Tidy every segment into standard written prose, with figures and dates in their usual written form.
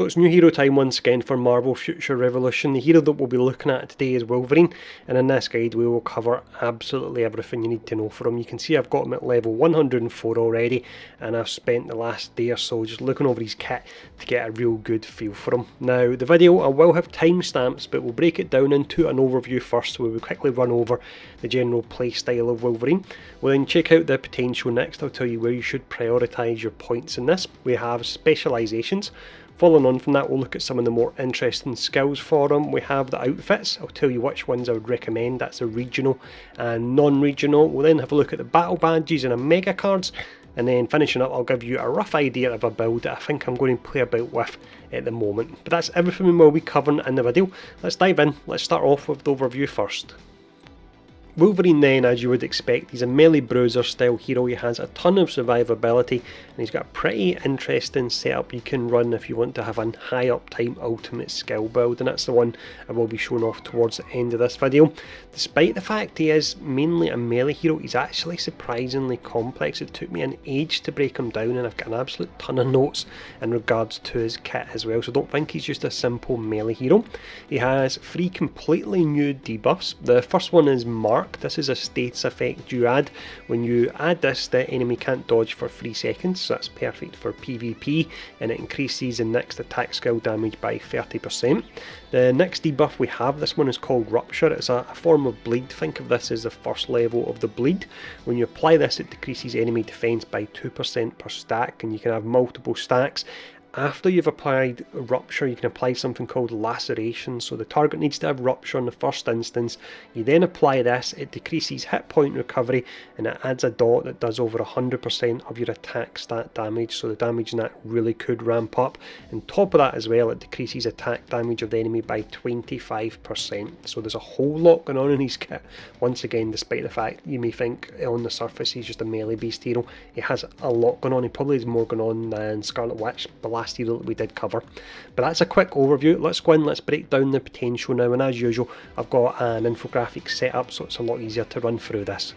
So it's new hero time once again for Marvel Future Revolution. The hero that we'll be looking at today is Wolverine, and in this guide we will cover absolutely everything you need to know for him. You can see I've got him at level 104 already, and I've spent the last day or so just looking over his kit to get a real good feel for him. Now the video, I will have timestamps, but we'll break it down into an overview first, so we'll quickly run over the general playstyle of Wolverine. We'll then check out the potential next. I'll tell you where you should prioritise your points in this. We have Specialisations. Following on from that, we'll look at some of the more interesting skills for them. We have the outfits. I'll tell you which ones I would recommend. That's the regional and non-regional. We'll then have a look at the battle badges and the mega cards. And then finishing up, I'll give you a rough idea of a build that I think I'm going to play about with at the moment. But that's everything we'll be covering in the video. Let's dive in. Let's start off with the overview first. Wolverine then, as you would expect, he's a melee bruiser style hero. He has a ton of survivability, and he's got a pretty interesting setup you can run if you want to have a high uptime ultimate skill build, and that's the one I will be showing off towards the end of this video. Despite the fact he is mainly a melee hero, he's actually surprisingly complex. It took me an age to break him down, and I've got an absolute ton of notes in regards to his kit as well, so don't think he's just a simple melee hero. He has 3 completely new debuffs. The first one is Mark. This is a status effect you add. When you add this, the enemy can't dodge for 3 seconds, so that's perfect for PvP, and it increases the next attack skill damage by 30%. The next debuff we have, this one is called Rupture. It's a form of bleed. Think of this as the first level of the bleed. When you apply this, it decreases enemy defense by 2% per stack, and you can have multiple stacks. After you've applied Rupture, you can apply something called Laceration, so the target needs to have Rupture in the first instance. You then apply this, it decreases hit point recovery, and it adds a dot that does over 100% of your attack stat damage, so the damage in that really could ramp up. On top of that as well, it decreases attack damage of the enemy by 25%, so there's a whole lot going on in his kit. Once again, despite the fact you may think on the surface he's just a melee based hero, he has a lot going on. He probably has more going on than Scarlet Witch, the last hero that we did cover. But that's a quick overview. Let's go in, let's break down the potential now, and as usual I've got an infographic set up so it's a lot easier to run through this.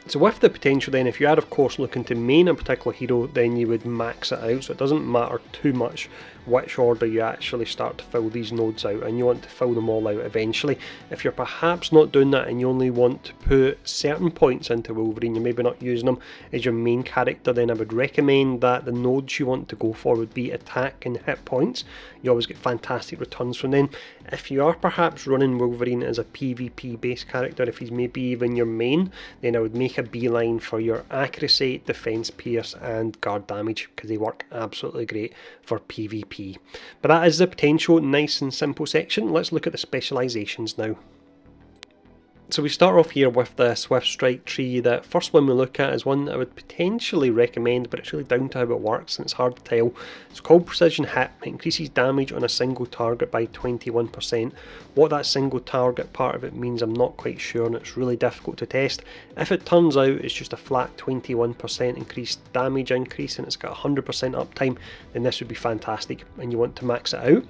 So with the potential then, if you are of course looking to main a particular hero, then you would max it out, so it doesn't matter too much which order you actually start to fill these nodes out, and you want to fill them all out eventually. If you're perhaps not doing that and you only want to put certain points into Wolverine, you're maybe not using them as your main character, then I would recommend that the nodes you want to go for would be attack and hit points. You always get fantastic returns from them. If you are perhaps running Wolverine as a PvP based character, if he's maybe even your main, then I would make a beeline for your accuracy, defense, pierce and guard damage, because they work absolutely great for PvP. But that is the potential nice and simple section. Let's look at the specializations now. So we start off here with the Swift Strike tree. The first one we look at is one that I would potentially recommend, but it's really down to how it works and it's hard to tell. It's called Precision Hit. It increases damage on a single target by 21%. What that single target part of it means I'm not quite sure, and it's really difficult to test. If it turns out it's just a flat 21% increased damage increase and it's got 100% uptime, then this would be fantastic and you want to max it out.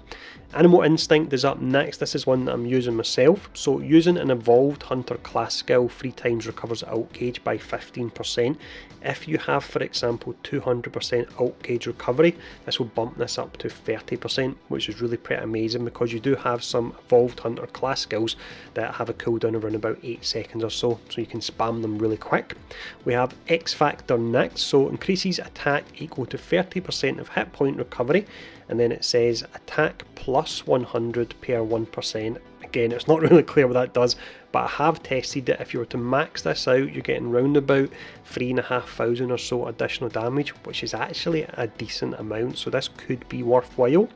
Animal Instinct is up next. This is one that I'm using myself. So using an evolved hunter class skill 3 times recovers ult gauge by 15%. If you have, for example, 200% ult gauge recovery, this will bump this up to 30%, which is really pretty amazing because you do have some evolved hunter class skills that have a cooldown of around about 8 seconds or so you can spam them really quick. We have X Factor next, so increases attack equal to 30% of hit point recovery, and then it says attack plus 100 per 1%. Again, it's not really clear what that does, but I have tested it. If you were to max this out, you're getting round about 3,500 or so additional damage, which is actually a decent amount, so this could be worthwhile.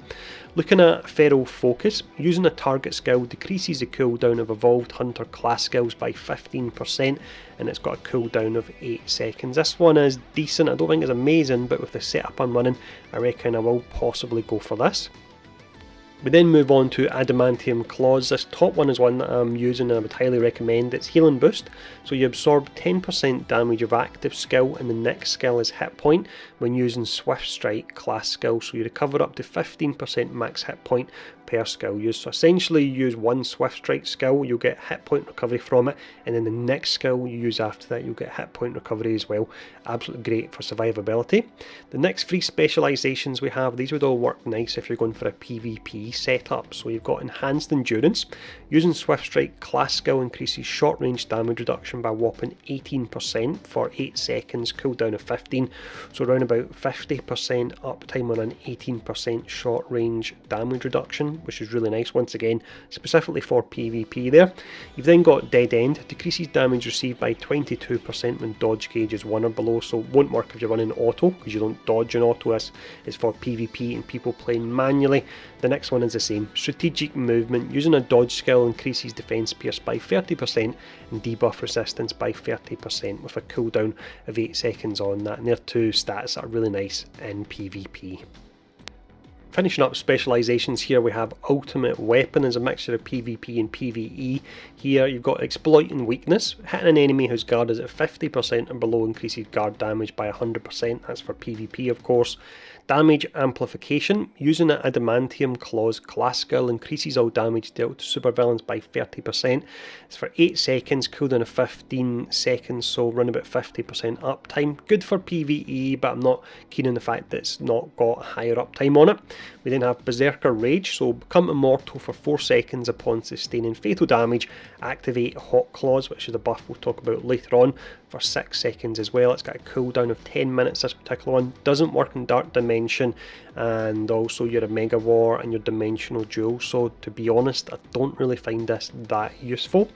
Looking at Feral Focus, using a target skill decreases the cooldown of evolved hunter class skills by 15%, and it's got a cooldown of 8 seconds. This one is decent. I don't think it's amazing, but with the setup I'm running, I reckon I will possibly go for this. We then move on to Adamantium Claws. This top one is one that I'm using and I would highly recommend. It's Healing Boost, so you absorb 10% damage of active skill, and the next skill is hit point when using Swift Strike class skill, so you recover up to 15% max hit point per skill used. So essentially you use one Swift Strike skill, you'll get hit point recovery from it, and then the next skill you use after that you'll get hit point recovery as well. Absolutely great for survivability. The next 3 specialisations we have, these would all work nice if you're going for a PvP setup. So you've got Enhanced Endurance. Using Swift Strike class skill increases short range damage reduction by a whopping 18% for 8 seconds, cooldown of 15, so around about 50% uptime on an 18% short range damage reduction, which is really nice, once again specifically for PvP there. You've then got Dead End, decreases damage received by 22% when dodge gauge is 1 or below, so won't work if you're running auto because you don't dodge in auto. This is for PvP and people playing manually. The next one is the same. Strategic Movement, using a dodge skill increases defense pierce by 30% and debuff resistance by 30% with a cooldown of 8 seconds on that, and they're 2 stats that are really nice in PvP. Finishing up specialisations here, we have Ultimate Weapon as a mixture of PvP and PvE. Here you've got Exploiting Weakness. Hitting an enemy whose guard is at 50% and below increases guard damage by 100%. That's for PvP, of course. Damage Amplification. Using an Adamantium Claws class skill increases all damage dealt to supervillains by 30%. It's for 8 seconds, cooldown of 15 seconds, so run about 50% uptime. Good for PvE, but I'm not keen on the fact that it's not got higher uptime on it. We then have Berserker Rage, so become immortal for 4 seconds upon sustaining fatal damage. Activate Hot Claws, which is a buff we'll talk about later on, for 6 seconds as well. It's got a cooldown of 10 minutes, this particular one. Doesn't work in Dark Dimension, and also your Omega War and your Dimensional Duel, so to be honest I don't really find this that useful.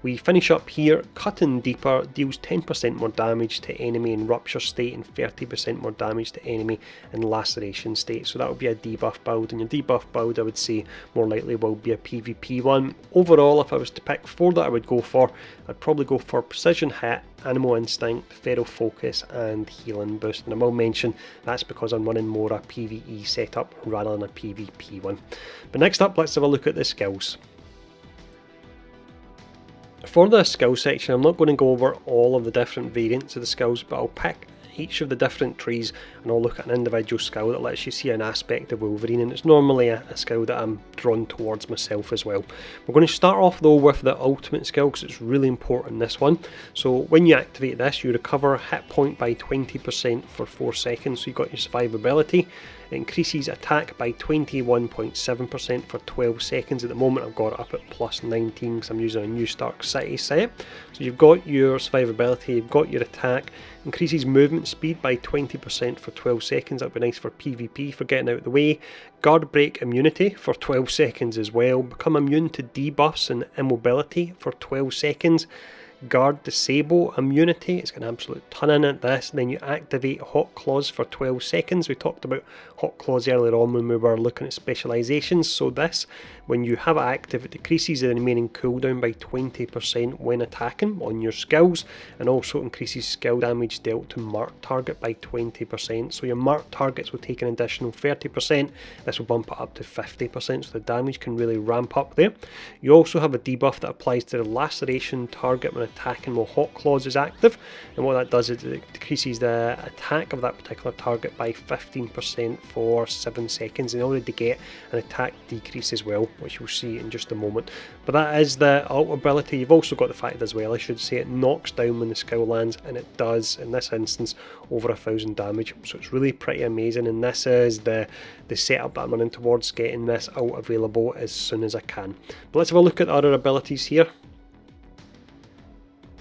We finish up here. Cutting Deeper deals 10% more damage to enemy in Rupture state and 30% more damage to enemy in Laceration state, so that would be a debuff build, and your debuff build I would say more likely will be a PvP one. Overall, if I was to pick 4 that I would go for, I'd probably go for Precision Hit, Animal Instinct, Feral Focus and Healing Boost, and I will mention that's because I'm running more a PvE setup rather than a PvP one. But next up, let's have a look at the skills. For the skill section, I'm not going to go over all of the different variants of the skills, but I'll pick each of the different trees and I'll look at an individual skill that lets you see an aspect of Wolverine, and it's normally a skill that I'm drawn towards myself as well. We're going to start off though with the ultimate skill because it's really important in this one. So when you activate this, you recover hit point by 20% for 4 seconds, so you've got your survivability. It increases attack by 21.7% for 12 seconds. At the moment I've got it up at plus 19 because I'm using a New Stark City set. So you've got your survivability, you've got your attack, increases movement speed by 20% for 12 seconds. That would be nice for PvP, for getting out of the way. Guard break immunity for 12 seconds as well. Become immune to debuffs and immobility for 12 seconds. Guard disable immunity, it's got an absolute ton in it, this. And then you activate Hot Claws for 12 seconds. We talked about Hot Claws earlier on when we were looking at specialisations. So this, when you have it active, it decreases the remaining cooldown by 20% when attacking on your skills, and also increases skill damage dealt to marked target by 20%. So your marked targets will take an additional 30%. This will bump it up to 50%, so the damage can really ramp up there. You also have a debuff that applies to the laceration target when attacking while Hot Claws is active, and what that does is it decreases the attack of that particular target by 15% for 7 seconds, and you already get an attack decrease as well, which we'll see in just a moment. But that is the ult ability. You've also got the fact as well, I should say, it knocks down when the skill lands, and it does in this instance over 1000 damage, so it's really pretty amazing. And this is the setup that I'm running towards, getting this ult available as soon as I can. But let's have a look at the other abilities here.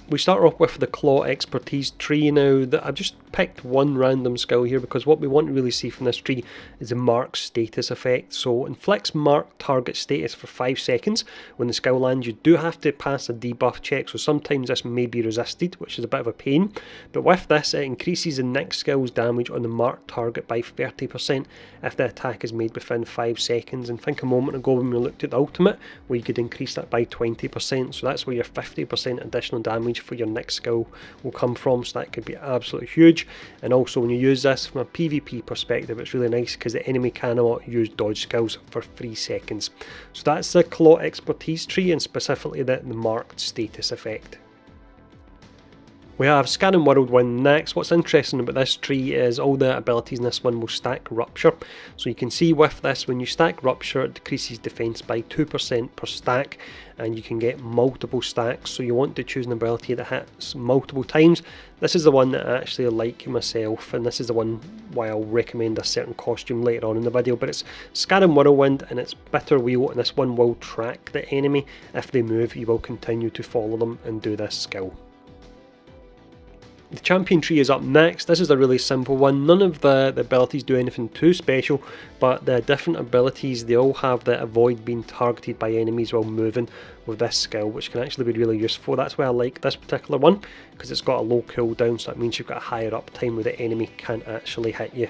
We start off with the Claw Expertise tree. Now, I've just picked one random skill here because what we want to really see from this tree is the mark status effect. So inflicts mark target status for 5 seconds. When the skill lands, you do have to pass a debuff check, so sometimes this may be resisted, which is a bit of a pain. But with this, it increases the next skill's damage on the marked target by 30% if the attack is made within 5 seconds. And think a moment ago when we looked at the ultimate, where you could increase that by 20%, so that's where your 50% additional damage for your next skill will come from, so that could be absolutely huge. And also when you use this from a PvP perspective, it's really nice because the enemy cannot use dodge skills for 3 seconds. So that's the Claw Expertise tree, and specifically the marked status effect. We have Scanning Whirlwind next. What's interesting about this tree is all the abilities in this one will stack Rupture. So you can see with this, when you stack Rupture, it decreases defense by 2% per stack, and you can get multiple stacks. So you want to choose an ability that hits multiple times. This is the one that I actually like myself, and this is the one why I'll recommend a certain costume later on in the video. But it's Scanning Whirlwind and it's Bitter Wheel, and this one will track the enemy. If they move, you will continue to follow them and do this skill. The champion tree is up next. This is a really simple one. None of the abilities do anything too special, but the different abilities, they all have the avoid being targeted by enemies while moving with this skill, which can actually be really useful. That's why I like this particular one, because it's got a low cooldown, so that means you've got a higher uptime where the enemy can't actually hit you.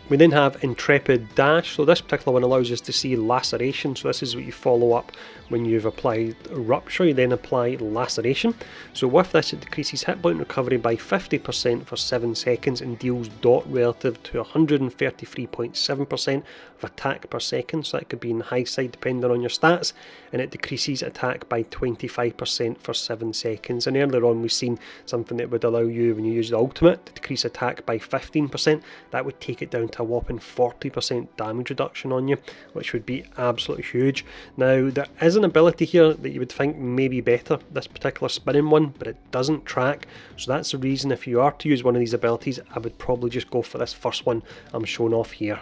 We then have Intrepid Dash, so this particular one allows us to see Laceration, so this is what you follow up when you've applied Rupture, you then apply Laceration. So with this it decreases hit point recovery by 50% for 7 seconds and deals dot relative to 133.7% of attack per second, so that could be in the high side depending on your stats, and it decreases attack by 25% for 7 seconds. And earlier on we've seen something that would allow you, when you use the ultimate, to decrease attack by 15%, that would take it down to a whopping 40% damage reduction on you, which would be absolutely huge. Now there is an ability here that you would think may be better, this particular spinning one, but it doesn't track, so that's the reason if you are to use one of these abilities, I would probably just go for this first one I'm showing off here.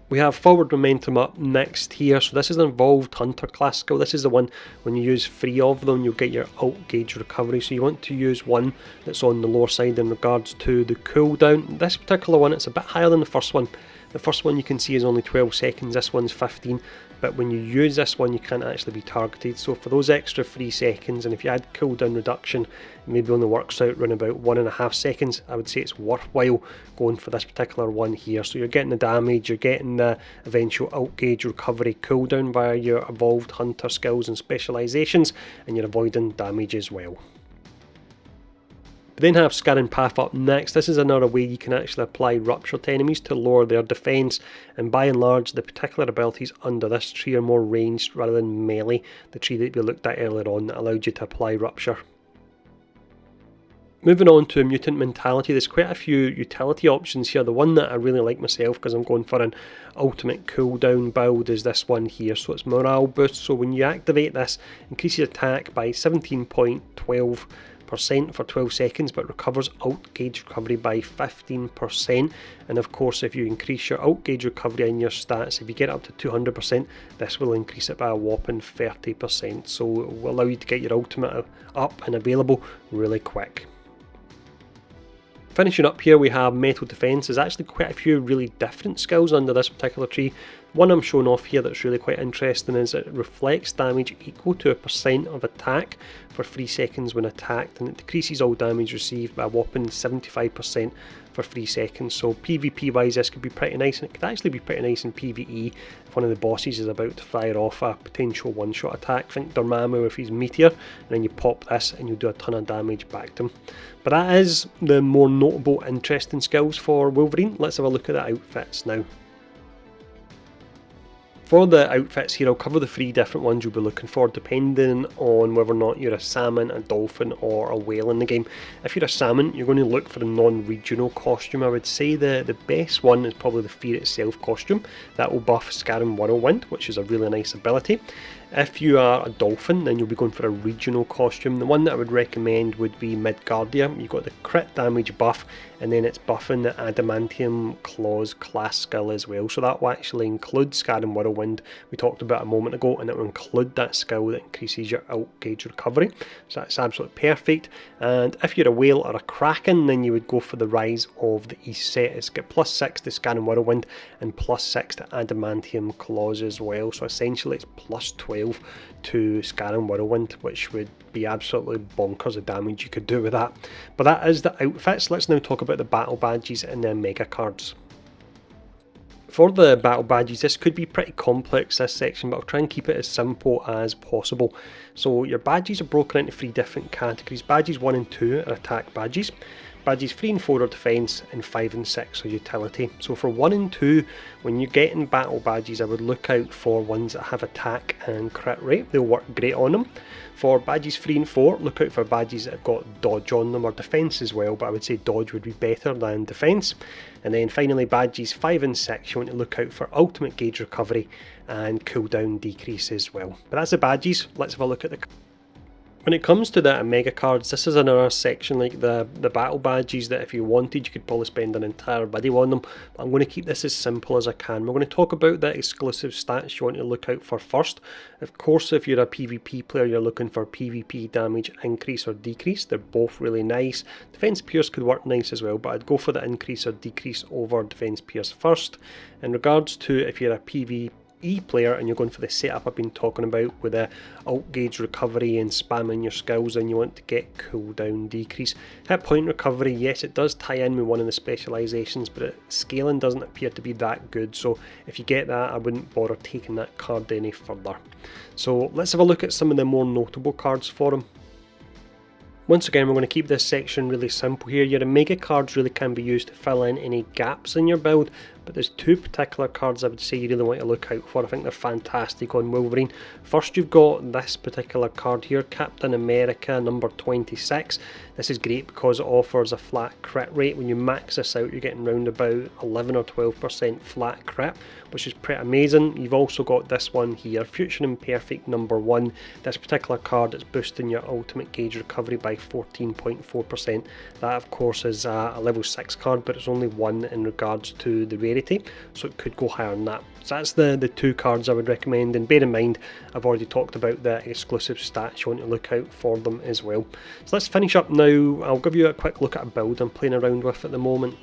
We have Forward Momentum up next here, so this is an Evolved Hunter class skill. This is the one, when you use 3 of them, you'll get your Alt Gauge recovery, so you want to use one that's on the lower side in regards to the cooldown. This particular one, it's a bit higher than the first one. The first one you can see is only 12 seconds, this one's 15, but when you use this one you can't actually be targeted, so for those extra 3 seconds, and if you add cooldown reduction, it maybe only works out around about 1.5 seconds, I would say it's worthwhile going for this particular one here. So you're getting the damage, you're getting the eventual Alt Gauge recovery cooldown via your Evolved Hunter skills and Specialisations, and you're avoiding damage as well. We then have Scanning Path up next. This is another way you can actually apply Rupture to enemies to lower their defense, and by and large the particular abilities under this tree are more ranged rather than melee, the tree that we looked at earlier on that allowed you to apply Rupture. Moving on to Mutant Mentality, there's quite a few utility options here. The one that I really like myself, because I'm going for an ultimate cooldown build, is this one here. So it's Morale Boost, so when you activate this, increases attack by 17.12% for 12 seconds, but recovers Alt Gauge recovery by 15%. And of course, if you increase your Alt Gauge recovery in your stats, if you get up to 200%, this will increase it by a whopping 30%. So it will allow you to get your ultimate up and available really quick. Finishing up here, we have Metal Defense. There's actually quite a few really different skills under this particular tree. One I'm showing off here that's really quite interesting is it reflects damage equal to 1% of attack for 3 seconds when attacked, and it decreases all damage received by a whopping 75% for 3 seconds. So PvP wise this could be pretty nice, and it could actually be pretty nice in PvE if one of the bosses is about to fire off a potential one-shot attack. Think Dormammu with his Meteor, and then you pop this and you do a ton of damage back to him. But that is the more notable interesting skills for Wolverine. Let's have a look at the outfits now. For the outfits here, I'll cover the 3 different ones you'll be looking for depending on whether or not you're a salmon, a dolphin or a whale in the game. If you're a salmon, you're going to look for the non-regional costume. I would say the best one is probably the Fear Itself costume. That will buff Scanning Whirlwind, which is a really nice ability. If you are a dolphin, then you'll be going for a regional costume. The one that I would recommend would be Midgardia. You've got the crit damage buff, and then it's buffing the Adamantium Claws class skill as well. So that will actually include Scanning Whirlwind we talked about a moment ago, and it will include that skill that increases your Alt Gauge recovery. So that's absolutely perfect. And if you're a whale or a kraken, then you would go for the Rise of the East set. It's got +6 to Scanning Whirlwind and +6 to Adamantium Claws as well. So essentially it's +12 to Scanning Whirlwind, which would be absolutely bonkers the damage you could do with that. But that is the outfits. Let's now talk about the battle badges and the mega cards. For the battle badges, this could be pretty complex, this section, but I'll try and keep it as simple as possible. So your badges are broken into 3 different categories. Badges 1 and 2 are attack badges. Badges 3 and 4 are defence, and 5 and 6 are utility. So for 1 and 2, when you're getting battle badges, I would look out for ones that have attack and crit rate. They'll work great on them. For badges 3 and 4, look out for badges that have got dodge on them, or defence as well, but I would say dodge would be better than defence. And then finally, badges 5 and 6, you want to look out for ultimate gauge recovery and cooldown decrease as well. But that's the badges. Let's have a look at the... When it comes to the mega cards, this is another section like the battle badges that if you wanted you could probably spend an entire video on them. But I'm going to keep this as simple as I can. We're going to talk about the exclusive stats you want to look out for first. Of course, if you're a PvP player, you're looking for PvP damage increase or decrease. They're both really nice. Defense Pierce could work nice as well, but I'd go for the increase or decrease over Defense Pierce first. In regards to if you're a PvP player and you're going for the setup I've been talking about with the alt gauge recovery and spamming your skills, and you want to get cooldown decrease. Hit point recovery, yes, it does tie in with one of the specializations, but scaling doesn't appear to be that good, so if you get that, I wouldn't bother taking that card any further. So let's have a look at some of the more notable cards for them. Once again, we're going to keep this section really simple here. Your mega cards really can be used to fill in any gaps in your build, but there's two particular cards I would say you really want to look out for. I think they're fantastic on Wolverine. First, you've got this particular card here, Captain America number 26. This is great because it offers a flat crit rate. When you max this out, you're getting around about 11 or 12% flat crit, which is pretty amazing. You've also got this one here, Future Imperfect number 1. This particular card is boosting your ultimate gauge recovery by 14.4%. That of course is a level 6 card, but it's only 1 in regards to the rarity, so it could go higher than that. So that's the two cards I would recommend, and bear in mind I've already talked about the exclusive stats you want to look out for them as well. So let's finish up now. I'll give you a quick look at a build I'm playing around with at the moment.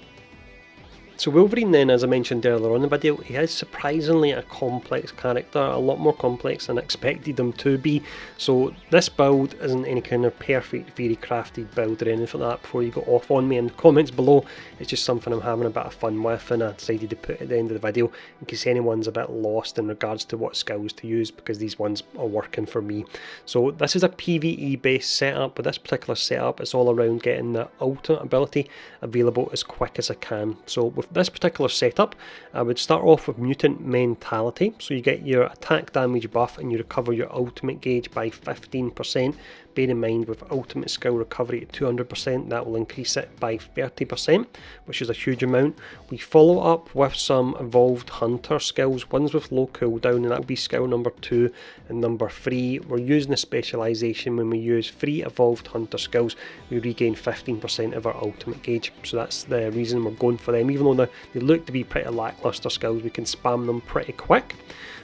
So Wolverine then, as I mentioned earlier on in the video, he is surprisingly a complex character, a lot more complex than I expected him to be. So this build isn't any kind of perfect, very crafted build or anything like that before you go off on me in the comments below. It's just something I'm having a bit of fun with, and I decided to put at the end of the video in case anyone's a bit lost in regards to what skills to use, because these ones are working for me. So this is a PvE based setup. With this particular setup, it's all around getting the ultimate ability available as quick as I can. So with this particular setup, I would start off with Mutant Mentality, so you get your attack damage buff and you recover your ultimate gauge by 15%. Bear in mind, with ultimate skill recovery at 200%, that will increase it by 30%, which is a huge amount. We follow up with some Evolved Hunter skills, ones with low cooldown, and that will be skill number 2 and number 3. We're using a specialization. When we use 3 Evolved Hunter skills, we regain 15% of our ultimate gauge, so that's the reason we're going for them. Even though they look to be pretty lackluster skills, we can spam them pretty quick.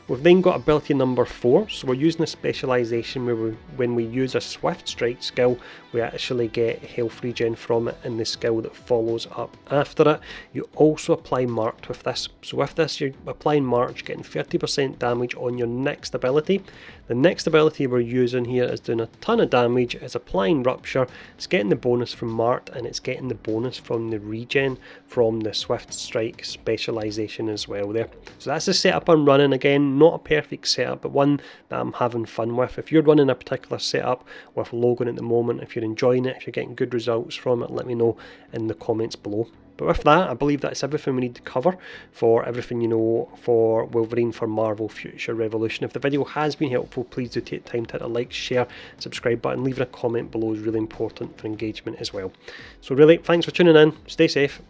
We've then got ability number 4, so we're using a specialisation where when we use a Swift Strike skill, we actually get health regen from it in the skill that follows up after it. You also apply Marked with this, so with this you're applying March, getting 30% damage on your next ability. The next ability we're using here is doing a ton of damage, it's applying Rupture, it's getting the bonus from Marked, and it's getting the bonus from the regen from the Swift Strike specialisation as well there. So that's the setup I'm running. Again, not a perfect setup, but one that I'm having fun with. If you're running a particular setup with Logan at the moment, if you're enjoying it, if you're getting good results from it, let me know in the comments below. But with that, I believe that's everything we need to cover for everything you know for Wolverine for Marvel Future Revolution. If the video has been helpful, please do take time to hit a like, share, subscribe button, leaving a comment below is really important for engagement as well. So really, thanks for tuning in, stay safe,